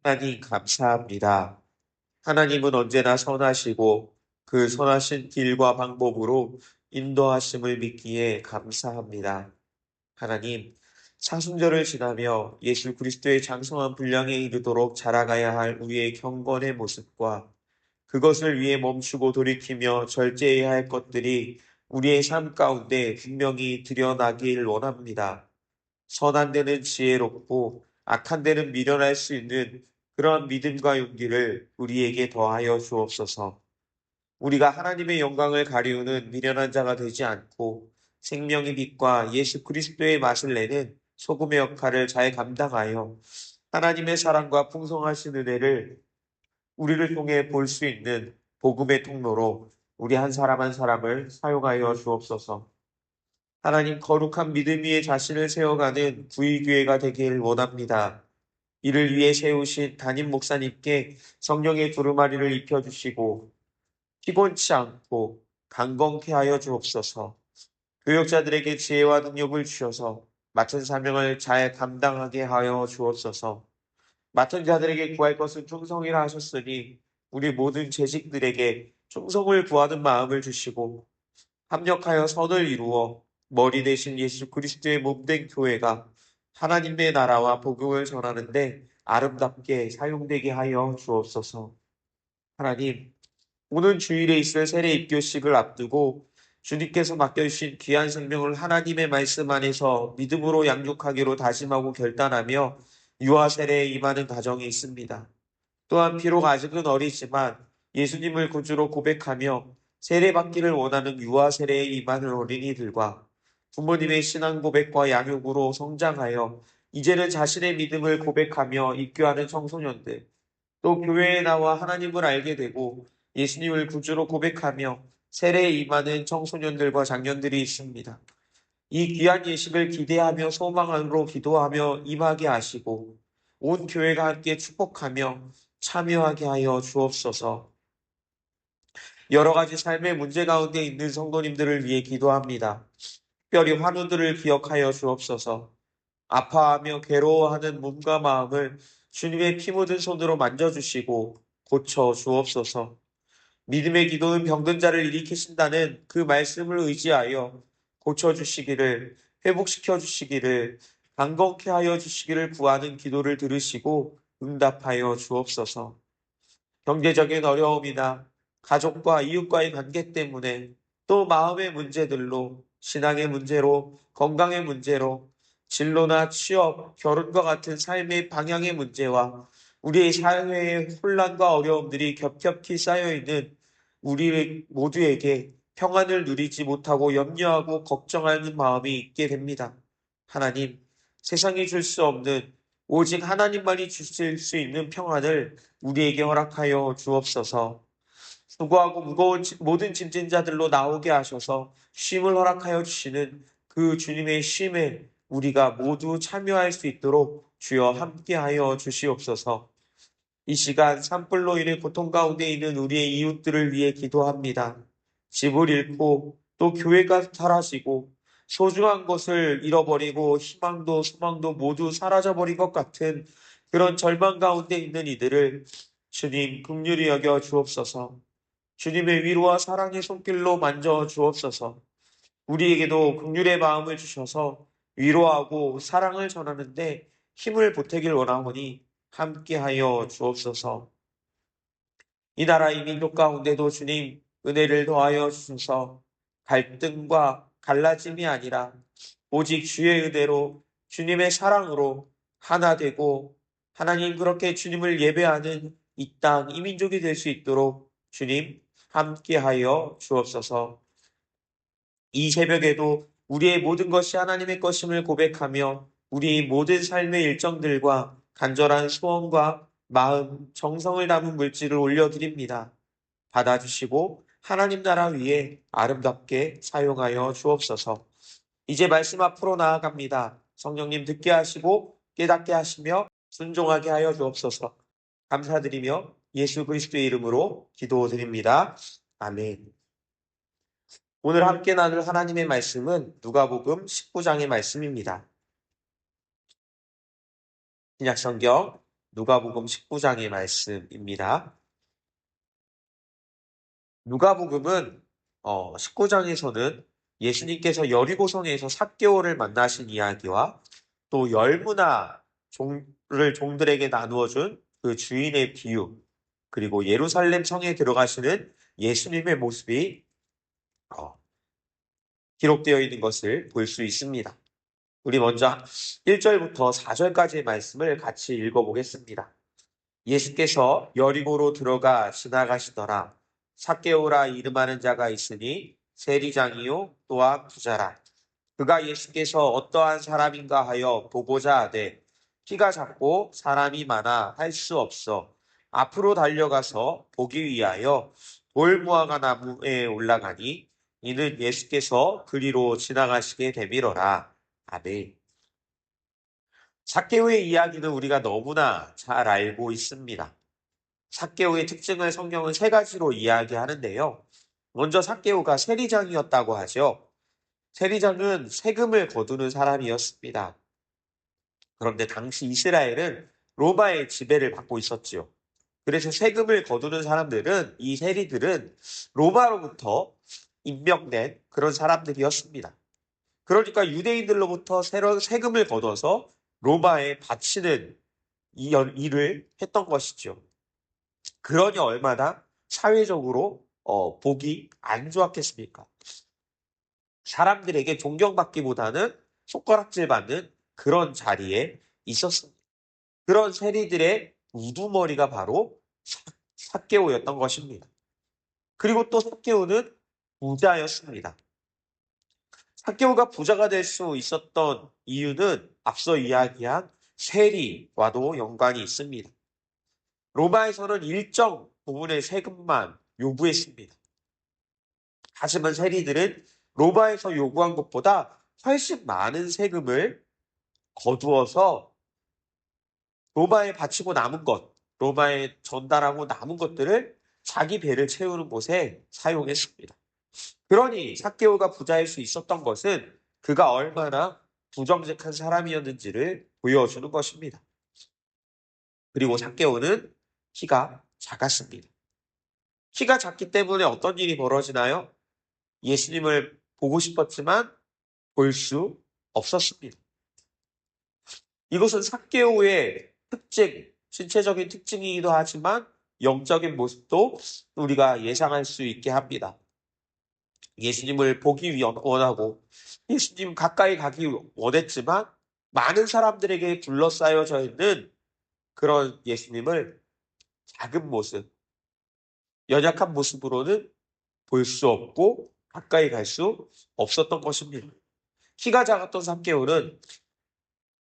하나님 감사합니다. 하나님은 언제나 선하시고 그 선하신 길과 방법으로 인도하심을 믿기에 감사합니다. 하나님, 사순절을 지나며 예수 그리스도의 장성한 분량에 이르도록 자라가야 할 우리의 경건의 모습과 그것을 위해 멈추고 돌이키며 절제해야 할 것들이 우리의 삶 가운데 분명히 드러나길 원합니다. 선한 데는 지혜롭고 악한 데는 미련할 수 있는 그러한 믿음과 용기를 우리에게 더하여 주옵소서. 우리가 하나님의 영광을 가리우는 미련한 자가 되지 않고 생명의 빛과 예수 그리스도의 맛을 내는 소금의 역할을 잘 감당하여 하나님의 사랑과 풍성하신 은혜를 우리를 통해 볼 수 있는 복음의 통로로 우리 한 사람 한 사람을 사용하여 주옵소서. 하나님 거룩한 믿음 위에 자신을 세워가는 구의교회가 되길 원합니다. 이를 위해 세우신 담임 목사님께 성령의 두루마리를 입혀주시고 피곤치 않고 강건케 하여 주옵소서. 교역자들에게 지혜와 능력을 주셔서 맡은 사명을 잘 감당하게 하여 주옵소서. 맡은 자들에게 구할 것은 충성이라 하셨으니 우리 모든 재직들에게 충성을 구하는 마음을 주시고 합력하여 선을 이루어 머리 대신 예수 그리스도의 몸된 교회가 하나님의 나라와 복음을 전하는데 아름답게 사용되게 하여 주옵소서. 하나님, 오는 주일에 있을 세례 입교식을 앞두고 주님께서 맡겨주신 귀한 생명을 하나님의 말씀 안에서 믿음으로 양육하기로 다짐하고 결단하며 유아 세례에 임하는 가정이 있습니다. 또한 비록 아직은 어리지만 예수님을 구주로 고백하며 세례받기를 원하는 유아 세례에 임하는 어린이들과 부모님의 신앙 고백과 양육으로 성장하여 이제는 자신의 믿음을 고백하며 입교하는 청소년들, 또 교회에 나와 하나님을 알게 되고 예수님을 구주로 고백하며 세례에 임하는 청소년들과 장년들이 있습니다. 이 귀한 예식을 기대하며 소망으로 기도하며 임하게 하시고 온 교회가 함께 축복하며 참여하게 하여 주옵소서. 여러 가지 삶의 문제 가운데 있는 성도님들을 위해 기도합니다. 특별히 환우들을 기억하여 주옵소서. 아파하며 괴로워하는 몸과 마음을 주님의 피 묻은 손으로 만져주시고 고쳐 주옵소서. 믿음의 기도는 병든 자를 일으키신다는 그 말씀을 의지하여 고쳐주시기를, 회복시켜 주시기를, 강건케 하여 주시기를 구하는 기도를 들으시고 응답하여 주옵소서. 경제적인 어려움이나 가족과 이웃과의 관계 때문에 또 마음의 문제들로, 신앙의 문제로, 건강의 문제로, 진로나 취업, 결혼과 같은 삶의 방향의 문제와 우리의 사회의 혼란과 어려움들이 겹겹이 쌓여있는 우리 모두에게 평안을 누리지 못하고 염려하고 걱정하는 마음이 있게 됩니다. 하나님, 세상이 줄 수 없는 오직 하나님만이 주실 수 있는 평안을 우리에게 허락하여 주옵소서. 수고하고 무거운 모든 짐진 자들로 나오게 하셔서 쉼을 허락하여 주시는 그 주님의 쉼에 우리가 모두 참여할 수 있도록 주여 함께하여 주시옵소서. 이 시간 산불로 인해 고통 가운데 있는 우리의 이웃들을 위해 기도합니다. 집을 잃고 또 교회가 사라지고 소중한 것을 잃어버리고 희망도 소망도 모두 사라져버린 것 같은 그런 절망 가운데 있는 이들을 주님 긍휼히 여겨 주옵소서. 주님의 위로와 사랑의 손길로 만져 주옵소서. 우리에게도 긍휼의 마음을 주셔서 위로하고 사랑을 전하는데 힘을 보태길 원하오니 함께하여 주옵소서. 이 나라 이 민족 가운데도 주님 은혜를 더하여 주셔서 갈등과 갈라짐이 아니라 오직 주의 은혜로 주님의 사랑으로 하나 되고 하나님 그렇게 주님을 예배하는 이 땅, 이 민족이 될 수 있도록 주님 함께하여 주옵소서. 이 새벽에도 우리의 모든 것이 하나님의 것임을 고백하며 우리 모든 삶의 일정들과 간절한 소원과 마음, 정성을 담은 물질을 올려드립니다. 받아주시고 하나님 나라 위에 아름답게 사용하여 주옵소서. 이제 말씀 앞으로 나아갑니다. 성령님 듣게 하시고 깨닫게 하시며 순종하게 하여 주옵소서. 감사드리며 예수 그리스도의 이름으로 기도드립니다. 아멘. 오늘 함께 나눌 하나님의 말씀은 누가복음 19장의 말씀입니다. 신약성경 누가복음 19장의 말씀입니다. 누가복음은 19장에서는 예수님께서 여리고성에서 삭개오를 만나신 이야기와 또 열무나 종을 종들에게 나누어준 그 주인의 비유, 그리고 예루살렘 성에 들어가시는 예수님의 모습이 기록되어 있는 것을 볼 수 있습니다. 우리 먼저 1절부터 4절까지의 말씀을 같이 읽어보겠습니다. 예수께서 여리고로 들어가 지나가시더라. 삭개오라 이름하는 자가 있으니 세리장이요 또한 부자라. 그가 예수께서 어떠한 사람인가 하여 보고자 하되 키가 작고 사람이 많아 할 수 없어 앞으로 달려가서 보기 위하여 돌무화과 나무에 올라가니 이는 예수께서 그리로 지나가시게 되밀어라. 아멘. 삭개오의 이야기는 우리가 너무나 잘 알고 있습니다. 삭개오의 특징을 성경은 세 가지로 이야기하는데요. 먼저 삭개오가 세리장이었다고 하죠. 세리장은 세금을 거두는 사람이었습니다. 그런데 당시 이스라엘은 로마의 지배를 받고 있었지요. 그래서 세금을 거두는 사람들은, 이 세리들은 로마로부터 임명된 그런 사람들이었습니다. 그러니까 유대인들로부터 세금을 걷어서 로마에 바치는 이 일을 했던 것이죠. 그러니 얼마나 사회적으로 보기 안 좋았겠습니까? 사람들에게 존경받기보다는 손가락질 받는 그런 자리에 있었습니다. 그런 세리들의 우두머리가 바로 삭개오였던 것입니다. 그리고 또 삭개오는 부자였습니다. 삭개오가 부자가 될 수 있었던 이유는 앞서 이야기한 세리와도 연관이 있습니다. 로마에서는 일정 부분의 세금만 요구했습니다. 하지만 세리들은 로마에서 요구한 것보다 훨씬 많은 세금을 거두어서 로마에 바치고 남은 것, 로마에 전달하고 남은 것들을 자기 배를 채우는 곳에 사용했습니다. 그러니 삭개오가 부자일 수 있었던 것은 그가 얼마나 부정직한 사람이었는지를 보여주는 것입니다. 그리고 삭개오는 키가 작았습니다. 키가 작기 때문에 어떤 일이 벌어지나요? 예수님을 보고 싶었지만 볼 수 없었습니다. 이것은 삭개오의 특징, 신체적인 특징이기도 하지만 영적인 모습도 우리가 예상할 수 있게 합니다. 예수님을 보기 원하고 예수님 가까이 가기 원했지만 많은 사람들에게 둘러싸여져 있는 그런 예수님을 작은 모습, 연약한 모습으로는 볼 수 없고 가까이 갈 수 없었던 것입니다. 키가 작았던 삭개오는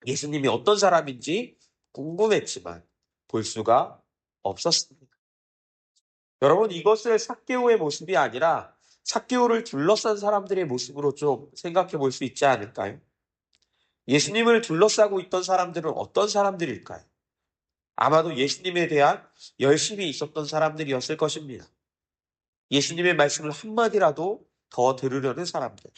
예수님이 어떤 사람인지 궁금했지만 볼 수가 없었습니다. 여러분, 이것을 삭개오의 모습이 아니라 삭개오를 둘러싼 사람들의 모습으로 좀 생각해 볼 수 있지 않을까요? 예수님을 둘러싸고 있던 사람들은 어떤 사람들일까요? 아마도 예수님에 대한 열심이 있었던 사람들이었을 것입니다. 예수님의 말씀을 한마디라도 더 들으려는 사람들,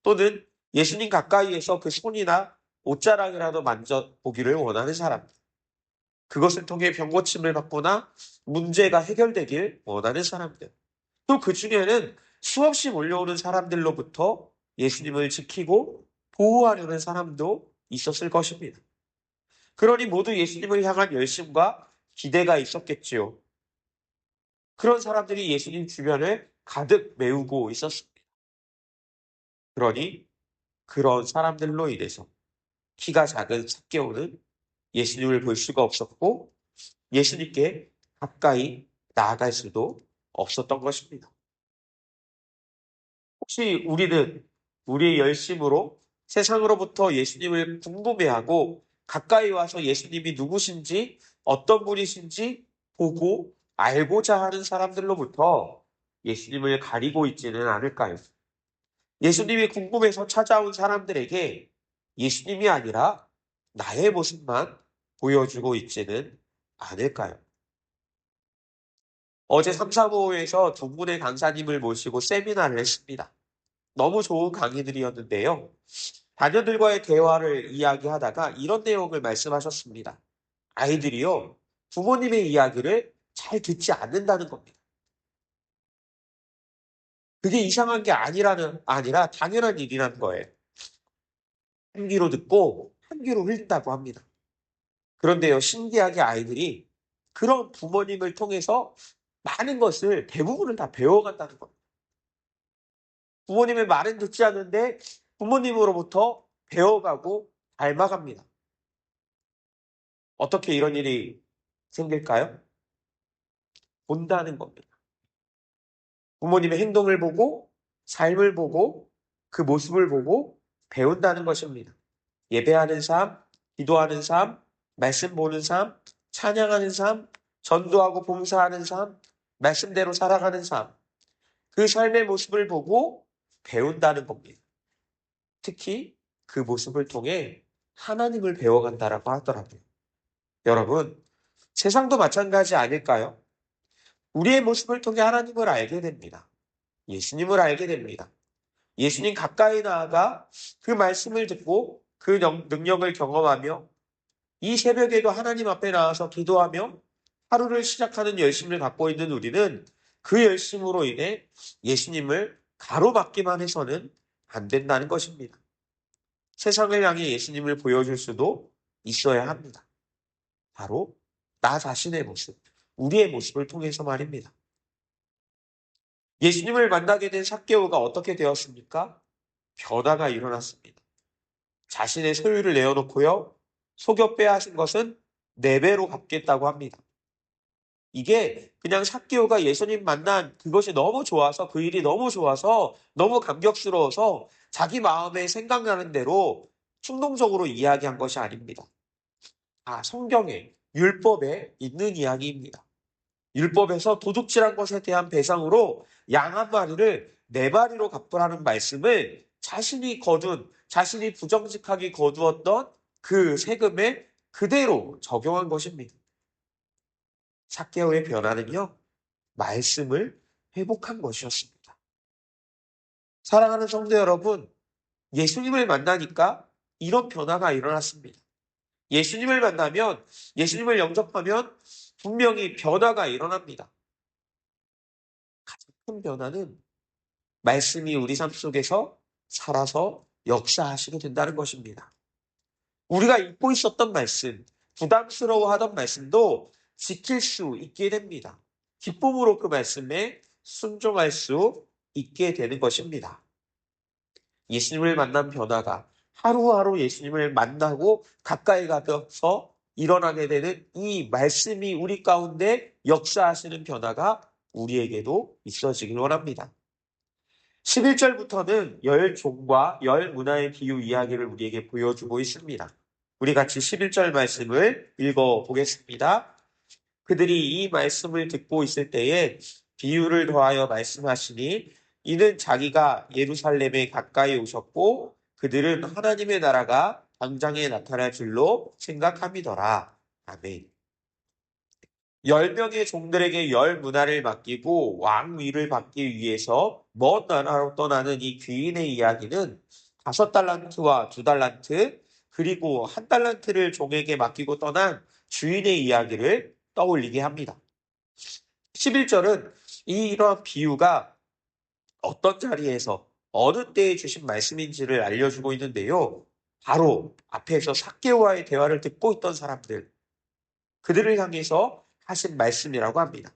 또는 예수님 가까이에서 그 손이나 옷자락이라도 만져보기를 원하는 사람들, 그것을 통해 병고침을 받거나 문제가 해결되길 원하는 사람들, 또 그 중에는 수없이 몰려오는 사람들로부터 예수님을 지키고 보호하려는 사람도 있었을 것입니다. 그러니 모두 예수님을 향한 열심과 기대가 있었겠지요. 그런 사람들이 예수님 주변을 가득 메우고 있었습니다. 그러니 그런 사람들로 인해서 키가 작은 삭개오는 예수님을 볼 수가 없었고 예수님께 가까이 나아갈 수도 없었던 것입니다. 혹시 우리는 우리의 열심으로 세상으로부터 예수님을 궁금해하고 가까이 와서 예수님이 누구신지 어떤 분이신지 보고 알고자 하는 사람들로부터 예수님을 가리고 있지는 않을까요? 예수님이 궁금해서 찾아온 사람들에게 예수님이 아니라 나의 모습만 보여주고 있지는 않을까요? 어제 3, 4호에서 두 분의 강사님을 모시고 세미나를 했습니다. 너무 좋은 강의들이었는데요. 자녀들과의 대화를 이야기하다가 이런 내용을 말씀하셨습니다. 아이들이요, 부모님의 이야기를 잘 듣지 않는다는 겁니다. 그게 이상한 게 아니라 당연한 일이라는 거예요. 한 귀로 듣고 한 귀로 흘린다고 합니다. 그런데요, 신기하게 아이들이 그런 부모님을 통해서 많은 것을, 대부분을 다 배워간다는 겁니다. 부모님의 말은 듣지 않는데 부모님으로부터 배워가고 닮아갑니다. 어떻게 이런 일이 생길까요? 본다는 겁니다. 부모님의 행동을 보고, 삶을 보고, 그 모습을 보고 배운다는 것입니다. 예배하는 삶, 기도하는 삶, 말씀 보는 삶, 찬양하는 삶, 전도하고 봉사하는 삶, 말씀대로 살아가는 삶, 그 삶의 모습을 보고 배운다는 겁니다. 특히 그 모습을 통해 하나님을 배워간다라고 하더라고요. 여러분, 세상도 마찬가지 아닐까요? 우리의 모습을 통해 하나님을 알게 됩니다. 예수님을 알게 됩니다. 예수님 가까이 나아가 그 말씀을 듣고 그 능력을 경험하며 이 새벽에도 하나님 앞에 나와서 기도하며 하루를 시작하는 열심을 갖고 있는 우리는 그 열심으로 인해 예수님을 가로막기만 해서는 안 된다는 것입니다. 세상을 향해 예수님을 보여줄 수도 있어야 합니다. 바로 나 자신의 모습, 우리의 모습을 통해서 말입니다. 예수님을 만나게 된 삭개오가 어떻게 되었습니까? 변화가 일어났습니다. 자신의 소유를 내어놓고요, 속여 빼앗은 것은 4배로 갚겠다고 합니다. 이게 그냥 삭개오가 예수님 만난 그것이 너무 좋아서, 그 일이 너무 좋아서, 너무 감격스러워서 자기 마음에 생각나는 대로 충동적으로 이야기한 것이 아닙니다. 성경에, 율법에 있는 이야기입니다. 율법에서 도둑질한 것에 대한 배상으로 양 한 마리를 4마리로 갚으라는 말씀을 자신이 부정직하게 거두었던 그 세금에 그대로 적용한 것입니다. 삭개오의 변화는요, 말씀을 회복한 것이었습니다. 사랑하는 성도 여러분, 예수님을 만나니까 이런 변화가 일어났습니다. 예수님을 만나면, 예수님을 영접하면 분명히 변화가 일어납니다. 가장 큰 변화는 말씀이 우리 삶 속에서 살아서 역사하시게 된다는 것입니다. 우리가 잊고 있었던 말씀, 부담스러워하던 말씀도 지킬 수 있게 됩니다. 기쁨으로 그 말씀에 순종할 수 있게 되는 것입니다. 예수님을 만난 변화가 하루하루 예수님을 만나고 가까이 가서 일어나게 되는 이 말씀이 우리 가운데 역사하시는 변화가 우리에게도 있어지길 원합니다. 11절부터는 열 종과 열 문화의 비유 이야기를 우리에게 보여주고 있습니다. 우리 같이 11절 말씀을 읽어보겠습니다. 그들이 이 말씀을 듣고 있을 때에 비유를 더하여 말씀하시니 이는 자기가 예루살렘에 가까이 오셨고 그들은 하나님의 나라가 당장에 나타날 줄로 생각함이더라. 아멘. 10명의 종들에게 열 문화를 맡기고 왕위를 받기 위해서 먼 나라로 떠나는 이 귀인의 이야기는 5달란트와 2달란트 그리고 1달란트를 종에게 맡기고 떠난 주인의 이야기를 떠올리게 합니다. 11절은 이런 비유가 어떤 자리에서 어느 때에 주신 말씀인지를 알려주고 있는데요. 바로 앞에서 삭개오와의 대화를 듣고 있던 사람들, 그들을 향해서 하신 말씀이라고 합니다.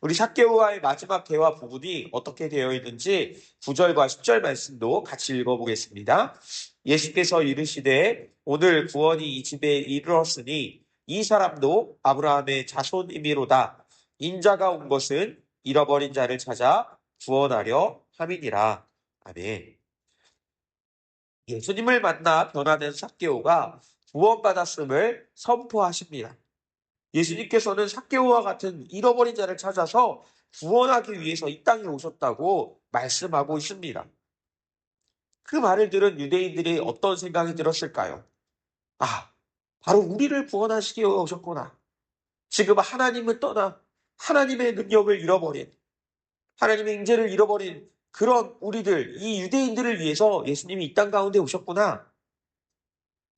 우리 삭개오와의 마지막 대화 부분이 어떻게 되어 있는지 9절과 10절 말씀도 같이 읽어보겠습니다. 예수께서 이르시되 오늘 구원이 이 집에 이르렀으니 이 사람도 아브라함의 자손이미로다. 인자가 온 것은 잃어버린 자를 찾아 구원하려 함이니라. 아멘. 예수님을 만나 변화된 삭개오가 구원받았음을 선포하십니다. 예수님께서는 삭개오와 같은 잃어버린 자를 찾아서 구원하기 위해서 이 땅에 오셨다고 말씀하고 있습니다. 그 말을 들은 유대인들이 어떤 생각이 들었을까요? 바로 우리를 구원하시기 위해 오셨구나. 지금 하나님을 떠나 하나님의 능력을 잃어버린, 하나님의 임재를 잃어버린 그런 우리들, 이 유대인들을 위해서 예수님이 이 땅 가운데 오셨구나.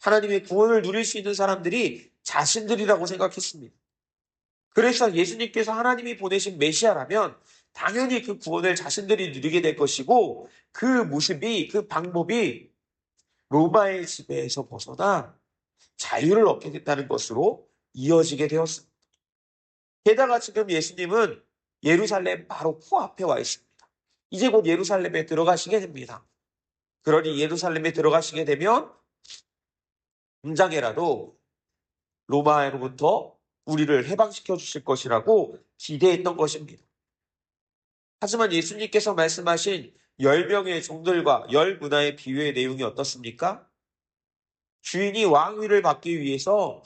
하나님의 구원을 누릴 수 있는 사람들이 자신들이라고 생각했습니다. 그래서 예수님께서 하나님이 보내신 메시아라면 당연히 그 구원을 자신들이 누리게 될 것이고 그 모습이, 그 방법이 로마의 지배에서 벗어나 자유를 얻게 됐다는 것으로 이어지게 되었습니다. 게다가 지금 예수님은 예루살렘 바로 코앞에 와 있습니다. 이제 곧 예루살렘에 들어가시게 됩니다. 그러니 예루살렘에 들어가시게 되면 당장에라도 로마로부터 우리를 해방시켜 주실 것이라고 기대했던 것입니다. 하지만 예수님께서 말씀하신 10명의 종들과 10문화의 비유의 내용이 어떻습니까? 주인이 왕위를 받기 위해서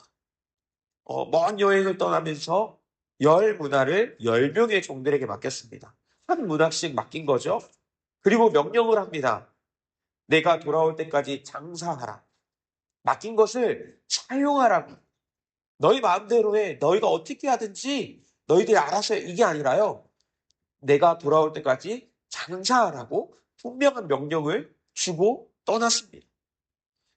먼 여행을 떠나면서 10문화를 10명의 종들에게 맡겼습니다. 한 문화씩 맡긴 거죠. 그리고 명령을 합니다. 내가 돌아올 때까지 장사하라. 맡긴 것을 사용하라고. 너희 마음대로 해. 너희가 어떻게 하든지 너희들이 알아서 해. 이게 아니라요. 내가 돌아올 때까지 장사하라고 분명한 명령을 주고 떠났습니다.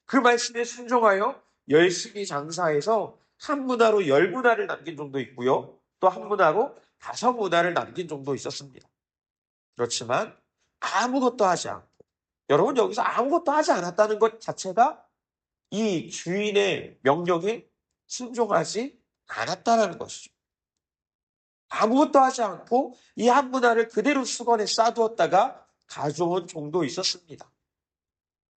그 말씀에 순종하여 열심히 장사해서 한 문화로 10문화를 남긴 정도 있고요. 또 한 문화로 5문화를 남긴 정도 있었습니다. 그렇지만 아무것도 하지 않고 여러분 여기서 아무것도 하지 않았다는 것 자체가 이 주인의 명령에 순종하지 않았다는 것이죠. 아무것도 하지 않고 이 한 문화를 그대로 수건에 싸두었다가 가져온 종도 있었습니다.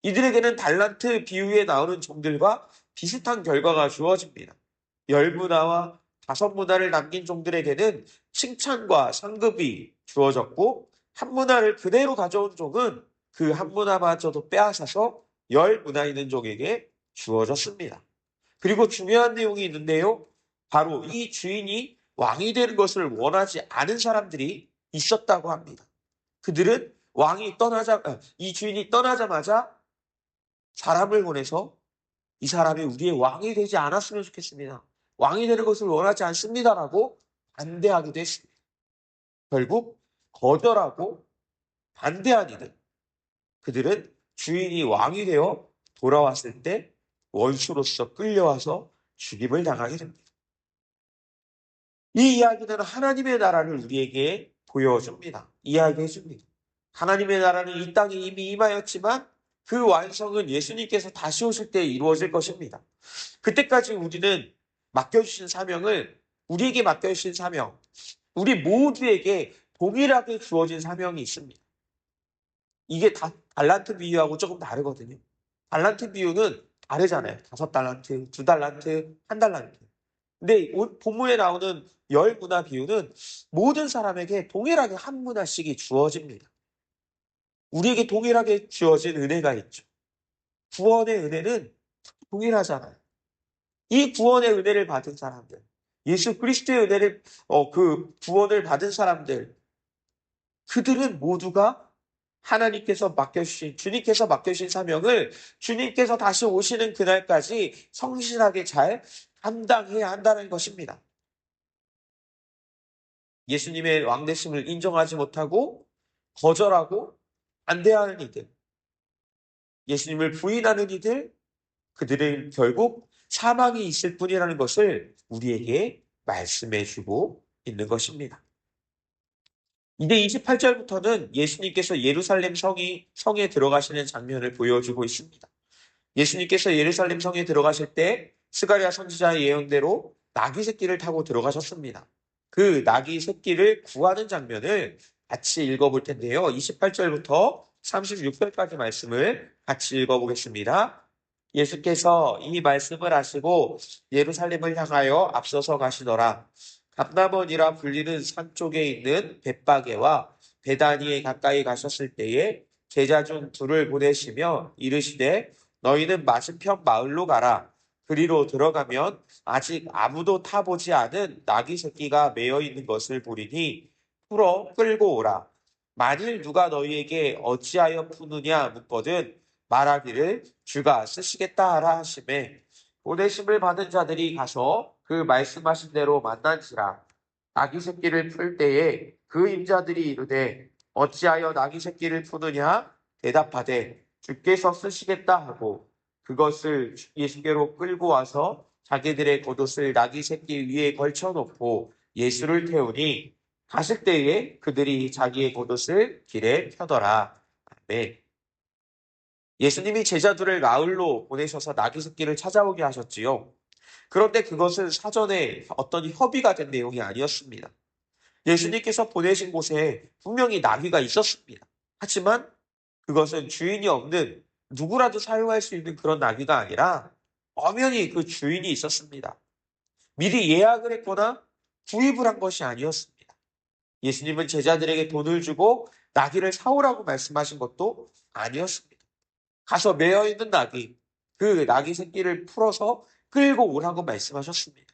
이들에게는 달란트 비유에 나오는 종들과 비슷한 결과가 주어집니다. 10문화와 5문화를 남긴 종들에게는 칭찬과 상급이 주어졌고 한 문화를 그대로 가져온 종은 그 한 문화마저도 빼앗아서 10문화 있는 종에게 주어졌습니다. 그리고 중요한 내용이 있는데요. 바로 이 주인이 왕이 되는 것을 원하지 않은 사람들이 있었다고 합니다. 그들은 이 주인이 떠나자마자 사람을 보내서 이 사람이 우리의 왕이 되지 않았으면 좋겠습니다. 왕이 되는 것을 원하지 않습니다라고 반대하기도 했습니다. 결국 거절하고 반대한 이들, 그들은 주인이 왕이 되어 돌아왔을 때 원수로서 끌려와서 죽임을 당하게 됩니다. 이 이야기는 하나님의 나라를 우리에게 보여줍니다. 이야기해 줍니다. 하나님의 나라는 이 땅에 이미 임하였지만 그 완성은 예수님께서 다시 오실 때 이루어질 것입니다. 그때까지 우리는 우리에게 맡겨주신 사명, 우리 모두에게 동일하게 주어진 사명이 있습니다. 이게 달란트 비유하고 조금 다르거든요. 달란트 비유는 다르잖아요. 5달란트, 2달란트, 1달란트. 근데 본문에 나오는 10문화 비유는 모든 사람에게 동일하게 한 문화씩이 주어집니다. 우리에게 동일하게 주어진 은혜가 있죠. 구원의 은혜는 동일하잖아요. 이 구원의 은혜를 받은 사람들, 예수 그리스도의 은혜를, 그 구원을 받은 사람들, 그들은 모두가 주님께서 맡겨주신 사명을 주님께서 다시 오시는 그날까지 성실하게 잘 감당해야 한다는 것입니다. 예수님의 왕되심을 인정하지 못하고 거절하고 반대하는 이들, 예수님을 부인하는 이들, 그들은 결국 사망이 있을 뿐이라는 것을 우리에게 말씀해 주고 있는 것입니다. 이제 28절부터는 예수님께서 예루살렘 성에 들어가시는 장면을 보여주고 있습니다. 예수님께서 예루살렘 성에 들어가실 때 스가랴 선지자의 예언대로 나귀 새끼를 타고 들어가셨습니다. 그 나귀 새끼를 구하는 장면을 같이 읽어볼 텐데요. 28절부터 36절까지 말씀을 같이 읽어보겠습니다. 예수께서 이 말씀을 하시고 예루살렘을 향하여 앞서서 가시더라. 감람원이라 불리는 산 쪽에 있는 벳바게와 베다니에 가까이 가셨을 때에 제자 중 둘을 보내시며 이르시되 너희는 맞은편 마을로 가라. 그리로 들어가면 아직 아무도 타보지 않은 나귀 새끼가 매여 있는 것을 보리니 풀어 끌고 오라. 만일 누가 너희에게 어찌하여 푸느냐 묻거든 말하기를 주가 쓰시겠다 하라 하시매 보내심을 받은 자들이 가서 그 말씀하신 대로 만난지라. 나귀 새끼를 풀 때에 그 임자들이 이르되 어찌하여 나귀 새끼를 푸느냐 대답하되 주께서 쓰시겠다 하고 그것을 예수께로 끌고 와서 자기들의 겉옷을 나귀 새끼 위에 걸쳐놓고 예수를 태우니 가실 때에 그들이 자기의 겉옷을 길에 펴더라. 아멘. 예수님이 제자들을 나흘로 보내셔서 나귀 새끼를 찾아오게 하셨지요. 그런데 그것은 사전에 어떤 협의가 된 내용이 아니었습니다. 예수님께서 보내신 곳에 분명히 나귀가 있었습니다. 하지만 그것은 주인이 없는 누구라도 사용할 수 있는 그런 나귀가 아니라 엄연히 그 주인이 있었습니다. 미리 예약을 했거나 구입을 한 것이 아니었습니다. 예수님은 제자들에게 돈을 주고 나귀를 사오라고 말씀하신 것도 아니었습니다. 가서 매여 있는 나귀, 그 나귀 새끼를 풀어서 끌고 오라고 말씀하셨습니다.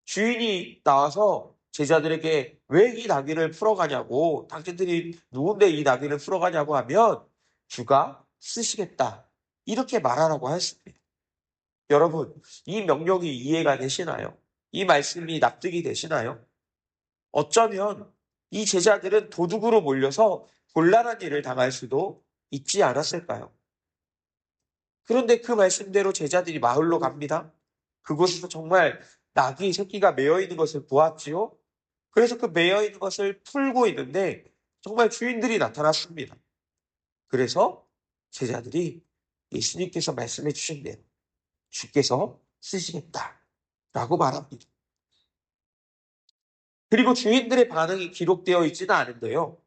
주인이 나와서 제자들에게 왜 이 나귀를 풀어가냐고, 당신들이 누군데 이 나귀를 풀어가냐고 하면 주가 쓰시겠다. 이렇게 말하라고 했습니다. 여러분, 이 명령이 이해가 되시나요? 이 말씀이 납득이 되시나요? 어쩌면 이 제자들은 도둑으로 몰려서 곤란한 일을 당할 수도 있지 않았을까요? 그런데 그 말씀대로 제자들이 마을로 갑니다. 그곳에서 정말 나귀 새끼가 매여 있는 것을 보았지요. 그래서 그 매여 있는 것을 풀고 있는데 정말 주인들이 나타났습니다. 그래서 제자들이 예수님께서 말씀해 주신 대로 주께서 쓰시겠다라고 말합니다. 그리고 주인들의 반응이 기록되어 있지는 않은데요.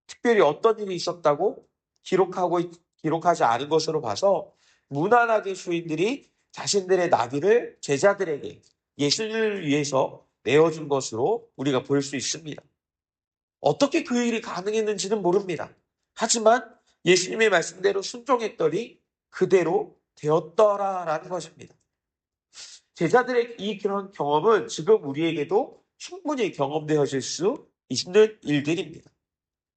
특별히 어떤 일이 있었다고 기록하지 않은 것으로 봐서 무난하게 주인들이 자신들의 나귀를 제자들에게 예수님을 위해서 내어준 것으로 우리가 볼 수 있습니다. 어떻게 그 일이 가능했는지는 모릅니다. 하지만 예수님의 말씀대로 순종했더니 그대로 되었더라라는 것입니다. 제자들의 이 그런 경험은 지금 우리에게도 충분히 경험되어질 수 있는 일들입니다.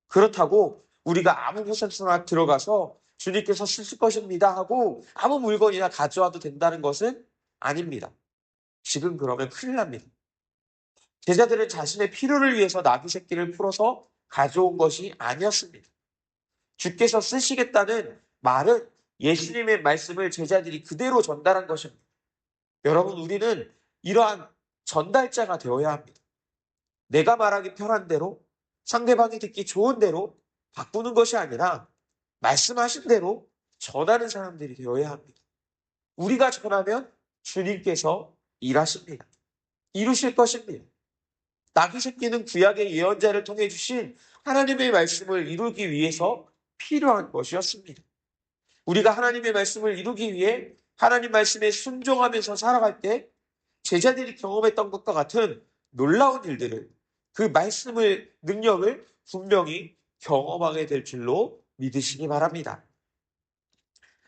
그렇다고 우리가 아무 곳에서나 들어가서 주님께서 쓰실 것입니다 하고 아무 물건이나 가져와도 된다는 것은 아닙니다. 지금 그러면 큰일 납니다. 제자들은 자신의 필요를 위해서 나귀 새끼를 풀어서 가져온 것이 아니었습니다. 주께서 쓰시겠다는 말은 예수님의 말씀을 제자들이 그대로 전달한 것입니다. 여러분, 우리는 이러한 전달자가 되어야 합니다. 내가 말하기 편한 대로, 상대방이 듣기 좋은 대로 바꾸는 것이 아니라 말씀하신 대로 전하는 사람들이 되어야 합니다. 우리가 전하면 주님께서 일하십니다. 이루실 것입니다. 나귀 새끼는 구약의 예언자를 통해 주신 하나님의 말씀을 이루기 위해서 필요한 것이었습니다. 우리가 하나님의 말씀을 이루기 위해 하나님 말씀에 순종하면서 살아갈 때 제자들이 경험했던 것과 같은 놀라운 일들을, 그 말씀의 능력을 분명히 경험하게 될 줄로 믿으시기 바랍니다.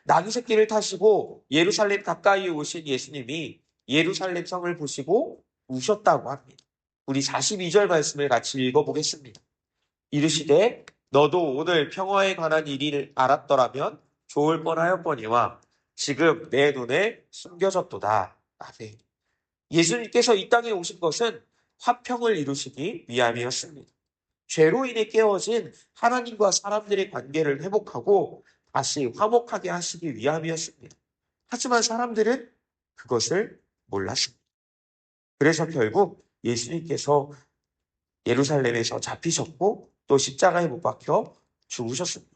나귀 새끼를 타시고 예루살렘 가까이 오신 예수님이 예루살렘 성을 보시고 우셨다고 합니다. 우리 42절 말씀을 같이 읽어보겠습니다. 이르시되 너도 오늘 평화에 관한 일을 알았더라면 좋을 뻔하였거니와 지금 내 눈에 숨겨졌도다. 아멘. 예수님께서 이 땅에 오신 것은 화평을 이루시기 위함이었습니다. 죄로 인해 깨어진 하나님과 사람들의 관계를 회복하고 다시 화목하게 하시기 위함이었습니다. 하지만 사람들은 그것을 몰랐습니다. 그래서 결국 예수님께서 예루살렘에서 잡히셨고 또 십자가에 못 박혀 죽으셨습니다.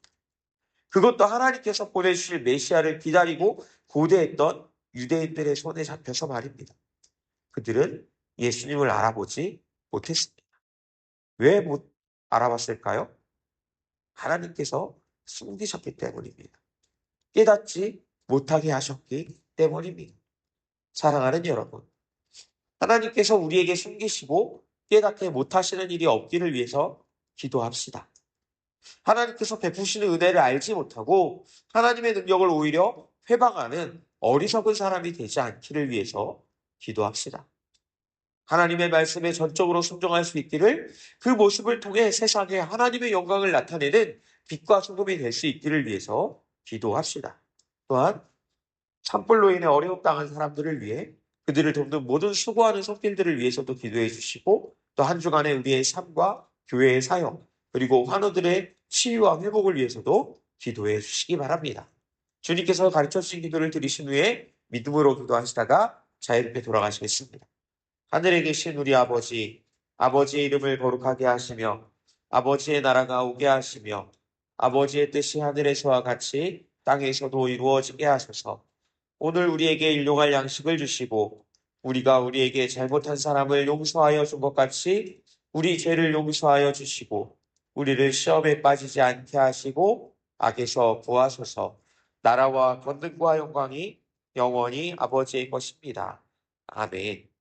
그것도 하나님께서 보내주실 메시아를 기다리고 고대했던 유대인들의 손에 잡혀서 말입니다. 그들은 예수님을 알아보지 못했습니다. 왜 못 알아봤을까요? 하나님께서 숨기셨기 때문입니다. 깨닫지 못하게 하셨기 때문입니다. 사랑하는 여러분, 하나님께서 우리에게 숨기시고 깨닫게 못하시는 일이 없기를 위해서 기도합시다. 하나님께서 베푸시는 은혜를 알지 못하고 하나님의 능력을 오히려 회방하는 어리석은 사람이 되지 않기를 위해서 기도합시다. 하나님의 말씀에 전적으로 순종할 수 있기를, 그 모습을 통해 세상에 하나님의 영광을 나타내는 빛과 소금이 될 수 있기를 위해서 기도합시다. 또한 산불로 인해 어려움 당한 사람들을 위해 그들을 돕는 모든 수고하는 손길들을 위해서도 기도해 주시고, 또 한 주간의 우리의 삶과 교회의 사역, 그리고 환우들의 치유와 회복을 위해서도 기도해 주시기 바랍니다. 주님께서 가르쳐 주신 기도를 들으신 후에 믿음으로 기도하시다가 자유롭게 돌아가시겠습니다. 하늘에 계신 우리 아버지, 아버지의 이름을 거룩하게 하시며 아버지의 나라가 오게 하시며 아버지의 뜻이 하늘에서와 같이 땅에서도 이루어지게 하소서. 오늘 우리에게 일용할 양식을 주시고 우리가 우리에게 잘못한 사람을 용서하여 준 것 같이 우리 죄를 용서하여 주시고 우리를 시험에 빠지지 않게 하시고 악에서 구하소서. 나라와 권능과 영광이 영원히 아버지의 것입니다. 아멘.